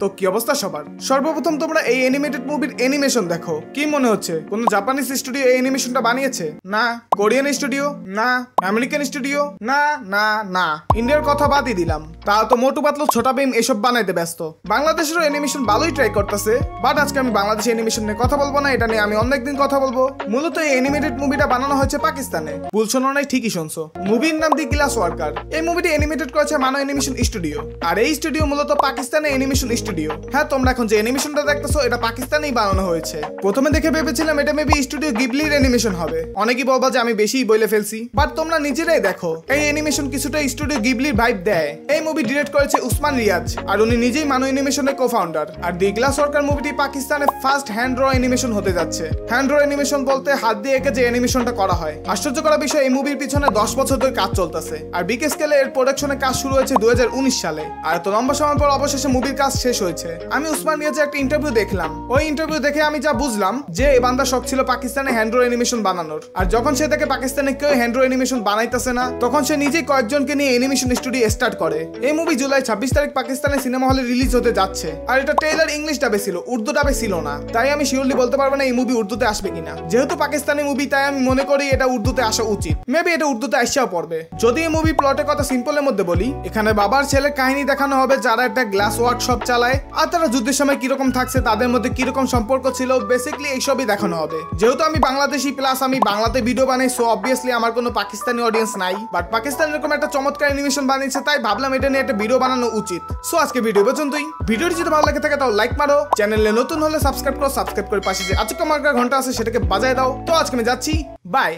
তো কি অবস্থা সবার? সর্বপ্রথম তোমরা এই অ্যানিমেটেড মুভির অ্যানিমেশন দেখো। কি মনে হচ্ছে কোনো জাপানিজ স্টুডিও এই অ্যানিমেশনটা বানিয়েছে? না। Korean studio? না। American studio? না না না। ইন্ডিয়ার কথা বাদই দিলাম, তা তো মোটু পাতলু ছোটা ভীম এসব বানাইতে ব্যস্ত। বাংলাদেশেরও অ্যানিমেশন ভালোই ট্রাই করতেছে, বাট আজকে আমি বাংলাদেশি অ্যানিমেশন নিয়ে কথা বলবো না, এটা নিয়ে আমি অনেকদিন কথা বলবো। মূলত এই অ্যানিমেটেড মুভিটা বানানো হয়েছে পাকিস্তানে। ভুল শোনো নাই, ঠিকই শুনছো। মুভির নাম দি গ্লাস ওয়ার্কার। এই মুভিটি অ্যানিমেটেড করেছে মানো অ্যানিমেশন স্টুডিও, আর এই স্টুডিও মূলত পাকিস্তানের অ্যানিমেশন স্টুডিও। হ্যাঁ, তোমরা এখন যে অ্যানিমেশনটা দেখতেছো এটা পাকিস্তানেই বানানো হয়েছে। প্রথমে দেখে ভেবেছিলাম এটা মেবি স্টুডিও গিবলির অ্যানিমেশন হবে। অনেকেই বলবা যে আমি বেশিই বলে ফেলছি, বাট তোমরা নিজেরাই দেখো এই অ্যানিমেশন কিছুটা স্টুডিও গিবলির ভাইব দেয়। এই মুভি ডিরেক্ট করেছে উসমান রিয়াজ, আর উনি নিজেই মানো অ্যানিমেশনের কো-ফাউন্ডার। আর দি গ্লাস ওয়ার্কার মুভিটি পাকিস্তানের ফার্স্ট হ্যান্ড ড্র অ্যানিমেশন হতে যাচ্ছে। হ্যান্ড ড্র অ্যানিমেশন বলতে হাত দিয়ে এঁকে যে অ্যানিমেশনটা করা হয়। আশ্চর্যকর বিষয়, এই মুভির পিছনে 10 বছর ধরে কাজ চলতেছে, আর বিগ স্কেলে এর প্রোডাকশনের কাজ শুরু হয়েছে 2019 সালে। আর এত লম্বা সময় পর অবশেষে মুভির কাজ শেষ হয়েছে। আমি উসমান রিয়াজের একটা ইন্টারভিউ দেখলাম। ওই ইন্টারভিউ দেখে আমি যা বুঝলাম যে এই বান্দার শখ ছিল পাকিস্তানে হ্যান্ড ড্র অ্যানিমেশন বানানোর। আর যখন সে দেখে পাকিস্তানে কেউ হ্যান্ড ড্র অ্যানিমেশন বানাইতেছে না, তখন সে নিজেই কয়েকজনকে নিয়ে অ্যানিমেশন স্টুডিও স্টার্ট করে। এই মুভি জুলাই 26 তারিখ পাকিস্তানের সিনেমা হলে রিলিজ হতে যাচ্ছে। আর এটা ট্রেলার ইংলিশ ডাবে ছিল, উর্দু ডাবে ছিল না। তাই আমি শিওরলি বলতে পারবো না এই মুভি উর্দুতে আসবে কিনা। যেহেতু পাকিস্তানি মুভি, তাই আমি মনে করি এটা উর্দুতে আসা উচিত। মেবি এটা উর্দুতে আসছেও পড়বে। যদি এই মুভি প্লটের কথা সিম্পলের মধ্যে বলি, এখানে বাবার ছেলের কাহিনী দেখানো হবে যারা একটা গ্লাস ওয়ার্কশপ চালায়, আর তারা যুদ্ধের সময় কিরকম থাকছে, তাদের মধ্যে কিরকম সম্পর্ক ছিল, বেসিক্যালি এইসবই দেখানো হবে। যেহেতু আমি বাংলাদেশি প্লাস আমি বাংলাতে ভিডিও বানাই, সো অবভিয়াসলি আমার কোনো পাকিস্তানি অডিয়েন্স নাই, বাট পাকিস্তান এরকম একটা চমৎকার অ্যানিমেশন বানিয়েছে, তাই ভাবলাম এটা নিয়ে একটা ভিডিও বানানো উচিত। সো আজকে ভিডিও পর্যন্তই। ভিডিওটি যদি ভালো লাগে থাকে তাও লাইক মারো, চ্যানেলে নতুন হলে সাবস্ক্রাইব করো, সাবস্ক্রাইব করে পাশে যে আচমকা মার্কার ঘন্টা আছে সেটাকে বাজায় দাও। তো আজকে আমি যাচ্ছি, বাই।